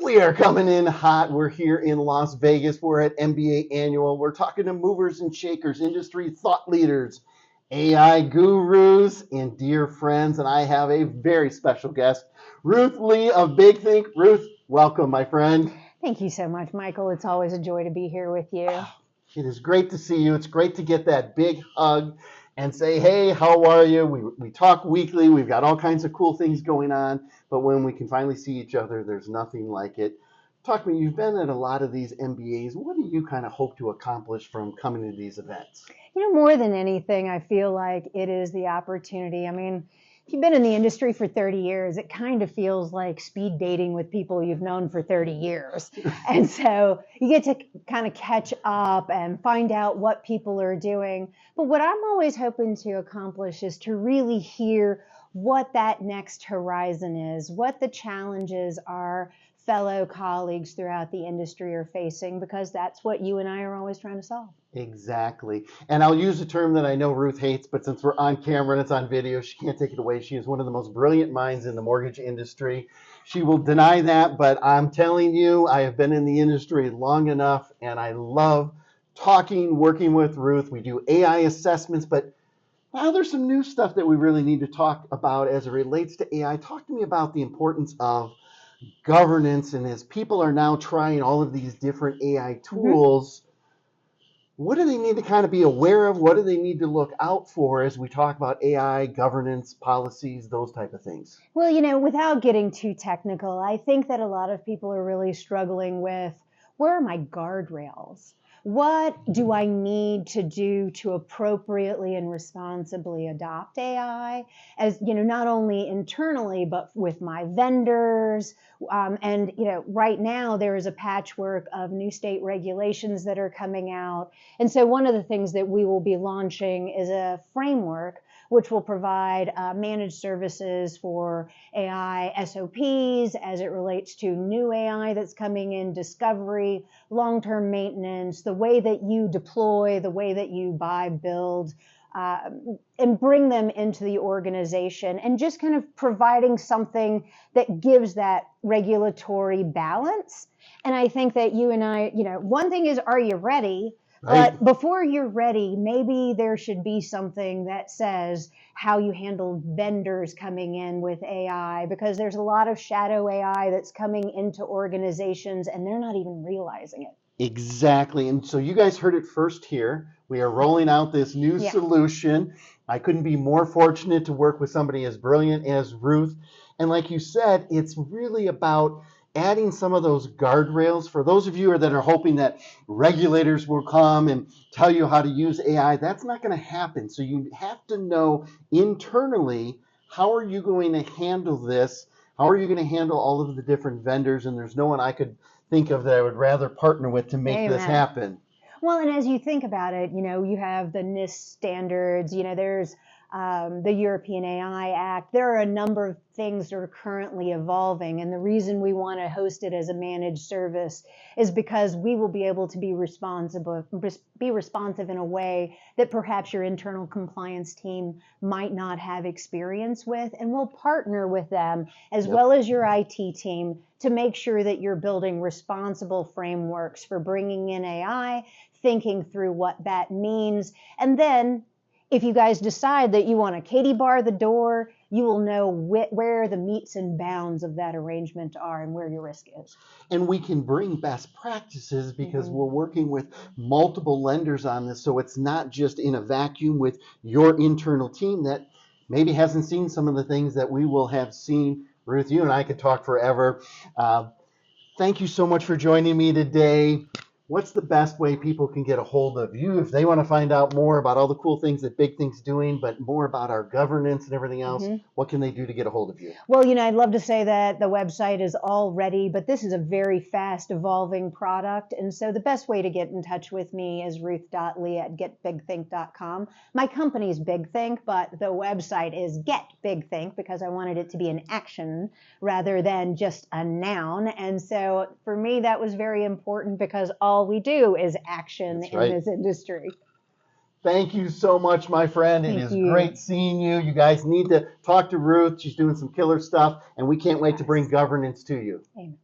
We are coming in hot. We're here in Las Vegas. We're at MBA Annual. We're talking to movers and shakers, industry thought leaders, AI gurus, and dear friends. And I have a very special guest, Ruth Lee of Big Think. Ruth, welcome, my friend. Thank you so much, Michael. It's always a joy to be here with you. It is great to see you. It's great to get that big hug and say, hey, how are you? We talk weekly. We've got all kinds of cool things going on. But when we can finally see each other, there's nothing like it. Talk to me. You've been at a lot of these MBAs. What do you kind of hope to accomplish from coming to these events? More than anything, I feel like it is the opportunity. I mean, if you've been in the industry for 30 years, it kind of feels like speed dating with people you've known for 30 years. And so you get to kind of catch up and find out what people are doing. But what I'm always hoping to accomplish is to really hear what that next horizon is, what the challenges are fellow colleagues throughout the industry are facing, because that's what you and I are always trying to solve. Exactly. And I'll use a term that I know Ruth hates, but since we're on camera and it's on video, she can't take it away. She is one of the most brilliant minds in the mortgage industry. She will deny that, but I'm telling you, I have been in the industry long enough, and I love talking, working with Ruth. We do AI assessments, but now there's some new stuff that we really need to talk about as it relates to AI. Talk to me about the importance of governance, and as people are now trying all of these different AI tools, what do they need to kind of be aware of? What do they need to look out for as we talk about AI, governance, policies, those type of things? Well, without getting too technical, I think that a lot of people are really struggling with, where are my guardrails? What do I need to do to appropriately and responsibly adopt AI, as not only internally but with my vendors? Right now there is a patchwork of new state regulations that are coming out, and so one of the things that we will be launching is a framework which will provide managed services for AI SOPs as it relates to new AI that's coming in, discovery, long-term maintenance, the way that you deploy, the way that you buy, build, and bring them into the organization, and just kind of providing something that gives that regulatory balance. And I think that you and I, one thing is, are you ready? Right. But before you're ready, maybe there should be something that says how you handle vendors coming in with AI, because there's a lot of shadow AI that's coming into organizations and they're not even realizing it. Exactly. And so you guys heard it first here. We are rolling out this new solution. I couldn't be more fortunate to work with somebody as brilliant as Ruth. And like you said, it's really about adding some of those guardrails. For those of you that are hoping that regulators will come and tell you how to use AI, that's not going to happen. So you have to know internally, how are you going to handle this? How are you going to handle all of the different vendors? And there's no one I could think of that I would rather partner with to make this happen. Well, and as you think about it, you have the NIST standards, there's the European AI Act. There are a number of things that are currently evolving, and the reason we want to host it as a managed service is because we will be able to be responsive in a way that perhaps your internal compliance team might not have experience with, and we'll partner with them as well as your IT team to make sure that you're building responsible frameworks for bringing in AI, thinking through what that means, and then if you guys decide that you want to Katie bar the door, you will know where the meets and bounds of that arrangement are and where your risk is. And we can bring best practices because we're working with multiple lenders on this, so it's not just in a vacuum with your internal team that maybe hasn't seen some of the things that we will have seen. Ruth, you and I could talk forever. Thank you so much for joining me today. What's the best way people can get a hold of you if they want to find out more about all the cool things that Big Think's doing, but more about our governance and everything else? What can they do to get a hold of you? Well, I'd love to say that the website is all ready, but this is a very fast evolving product. And so the best way to get in touch with me is ruth.lee@getbigthink.com. My company is Big Think, but the website is Get Big Think because I wanted it to be an action rather than just a noun. And so for me, that was very important because all we do is action in this industry. Thank you so much, my friend. It is great seeing you. You guys need to talk to Ruth. She's doing some killer stuff, and we can't wait to bring governance to you. Amen.